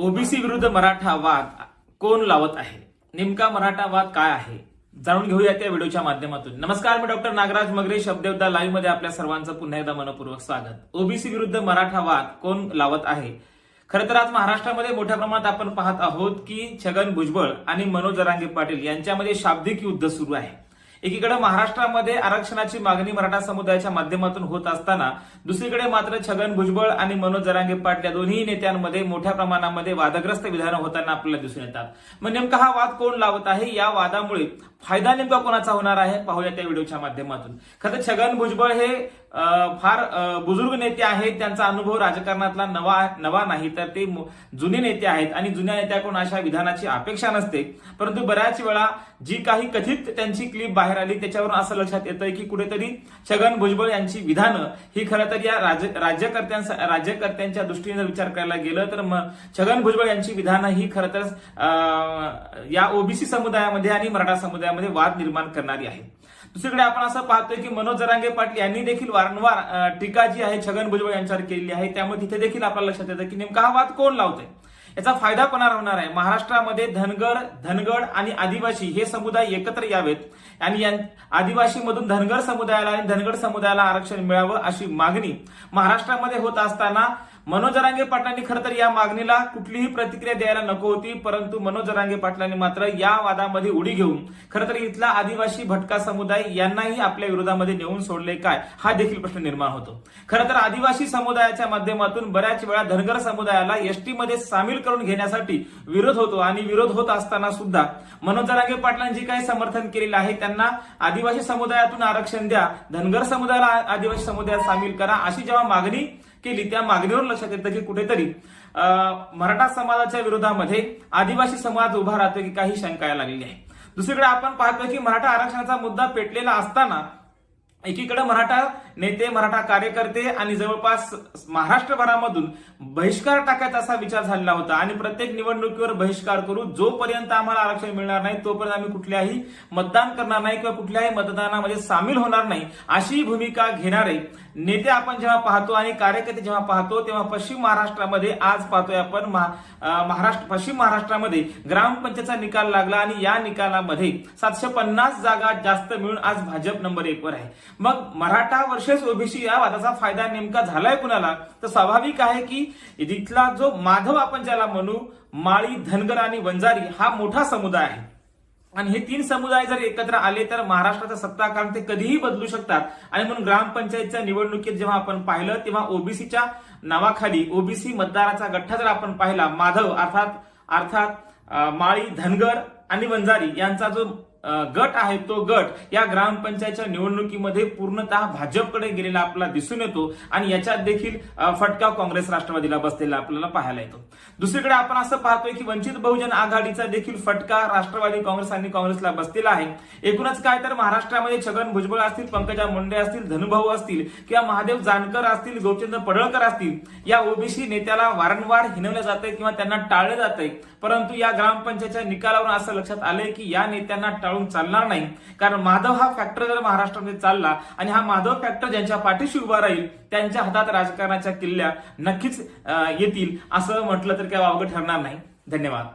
OBC विरुद्ध मराठा वाद कोण लावत आहे? नेमका मराठा वाद काय आहे जाणून घेऊया त्या व्हिडिओच्या माध्यमातून। नमस्कार, मी डॉक्टर नागराज मगरे, शब्देवता लाईव्ह मध्ये आपल्या सर्वांचं पुन्हा एकदा मनपूर्वक स्वागत। ओबीसी विरुद्ध मराठा वाद कोण लावत आहे? खरं तर आज महाराष्ट्रामध्ये मोठ्या प्रमाणात आपण पाहत आहोत की छगन भुजबळ आणि मनोज जरांगे पाटील यांच्यामध्ये शाब्दिक युद्ध सुरू आहे। एकीकडे महाराष्ट्रामध्ये आरक्षणाची मागणी मराठा समुदायाच्या माध्यमातून होत असताना दुसरीकडे मात्र छगन भुजबळ आणि मनोज जरांगे पाटील या दोन्ही नेत्यांमध्ये मोठ्या प्रमाणामध्ये वादग्रस्त विधानं होताना आपल्याला दिसून येतात। मग नेमका हा वाद कोण लावत आहे? या वादामुळे फायदा नेमका कोणाचा होणार आहे पाहूया त्या व्हिडिओच्या माध्यमातून। खरं छगन भुजबळ हे फार बुजुर्ग नेते आहेत, त्यांचा अनुभव राजकारणातला नवा नाही तर ते जुने नेते आहेत आणि जुन्या नेत्याकडून अशा विधानाची अपेक्षा नसते। परंतु बऱ्याच वेळा जी काही कथित त्यांची क्लिप बाहेर आली त्याच्यावरून असं लक्षात येतं की कुठेतरी छगन भुजबळ यांची विधानं ही खरं तर या राज्यकर्त्यांच्या दृष्टीने जर विचार करायला गेलं तर छगन भुजबळ यांची विधानं ही खरं तर या ओबीसी समुदायामध्ये आणि मराठा समुदायामध्ये वाद निर्माण करणारी आहेत। दुसरीकडे आपण असं पाहतोय की मनोज जरांगे पाटील यांनी देखील वारंवार टीका जी आहे छगन भुजबळ यांच्यावर केलेली आहे, त्यामुळे तिथे देखील आपल्याला लक्षात येतं की नेमका हा वाद कोण लावतोय, याचा फायदा कोणाला होणार आहे? महाराष्ट्रामध्ये धनगड आणि आदिवासी हे समुदाय एकत्र यावेत आणि आदिवासी मधून धनगर समुदायाला आणि धनगड समुदायाला आरक्षण मिळावं अशी मागणी महाराष्ट्रामध्ये होत असताना मनोज जरांगे पाटलांनी खरं तर या मागणीला कुठलीही प्रतिक्रिया द्यायला नको होती, परंतु मनोज जरांगे पाटलांनी मात्र या वादामध्ये उडी घेऊन खरं तर इथला आदिवासी भटका समुदाय यांनाही आपल्या विरोधामध्ये नेऊन सोडले काय, हा देखील प्रश्न निर्माण होतो। खरं तर आदिवासी समुदायाच्या माध्यमातून बऱ्याच वेळा धनगर समुदायाला एसटी मध्ये सामील करून घेण्यासाठी विरोध होतो आणि विरोध होत असताना सुद्धा मनोज जरांगे पाटलांनी जे काही समर्थन केलेलं आहे त्यांना आदिवासी समुदायातून आरक्षण द्या, धनगर समुदायाला आदिवासी समुदायात सामील करा अशी जेव्हा मागणी केली त्या मागणीवर लक्षात येतं की कुठेतरी मराठा समाजाच्या विरोधामध्ये आदिवासी समाज उभा राहतो की काही शंका लागलेली आहे। दुसरीकडे आपण पाहतो की मराठा आरक्षणाचा मुद्दा पेटलेला असताना एकीकडे मराठा नेते, मराठा कार्यकर्ते आणि जवळपास महाराष्ट्रभरामधून बहिष्कार टाकायचा असा विचार झालेला होता आणि प्रत्येक निवडणुकीवर बहिष्कार करू, जोपर्यंत आम्हाला आरक्षण मिळणार नाही तोपर्यंत आम्ही कुठल्याही मतदान करणार नाही किंवा कुठल्याही मतदानामध्ये सामील होणार नाही अशी भूमिका घेणारे नेते आपण जेव्हा पाहतो आणि कार्यकर्ते जेव्हा पाहतो तेव्हा पश्चिम महाराष्ट्रामध्ये आज पाहतोय आपण पश्चिम महाराष्ट्रामध्ये ग्रामपंचायतचा निकाल लागला आणि या निकालामध्ये 750 जागा जास्त मिळून आज भाजप नंबर 1 वर आहे। मग मराठा वर्सेस ओबीसी या वादाचा फायदा नेमका झालाय कुणाला? तर स्वाभाविक आहे की इथला जो माधव आपण ज्याला म्हणू, माळी, धनगर आणि वंजारी हा मोठा समुदाय आहे आणि हे 3 समुदाय जर एकत्र आले तर महाराष्ट्राचं सत्ताकारण ते कधीही बदलू शकतात। आणि म्हणून ग्रामपंचायतच्या निवडणुकीत जेव्हा आपण पाहिलं तेव्हा ओबीसीच्या नावाखाली ओबीसी मतदाराचा गठ्ठा जर आपण पाहिला, माधव अर्थात माळी, धनगर आणि वंजारी यांचा जो गट आहे तो गट या ग्रामपंचायतच्या निवडणुकीमध्ये पूर्णतः भाजपकडे गेलेला आपल्याला दिसून येतो आणि याच्यात देखील फटका काँग्रेस राष्ट्रवादीला बसलेला आपल्याला पाहायला येतो। दुसरीकडे आपण असं पाहतोय की वंचित बहुजन आघाडीचा देखील फटका राष्ट्रवादी काँग्रेस आणि काँग्रेसला बसलेला आहे। एकूणच काय तर महाराष्ट्रामध्ये छगन भुजबळ असतील, पंकजा मुंडे असतील, धनुभाऊ असतील किंवा महादेव जानकर असतील, गोपचंद पडळकर असतील, या ओबीसी नेत्याला वारंवार हिणवलं जातंय किंवा त्यांना टाळलं जातंय। परंतु या ग्रामपंचायतच्या निकालावरून असं लक्षात आलंय की या नेत्यांना टाळून चालणार नाही, कारण माधव हा फॅक्टर जर महाराष्ट्रामध्ये चालला आणि हा माधव फॅक्टर ज्यांच्या पाठीशी उभा राहील त्यांच्या हातात राजकारणाच्या किल्ल्या नक्कीच येतील असं म्हटलं तर काही अवघड ठरणार नाही। धन्यवाद।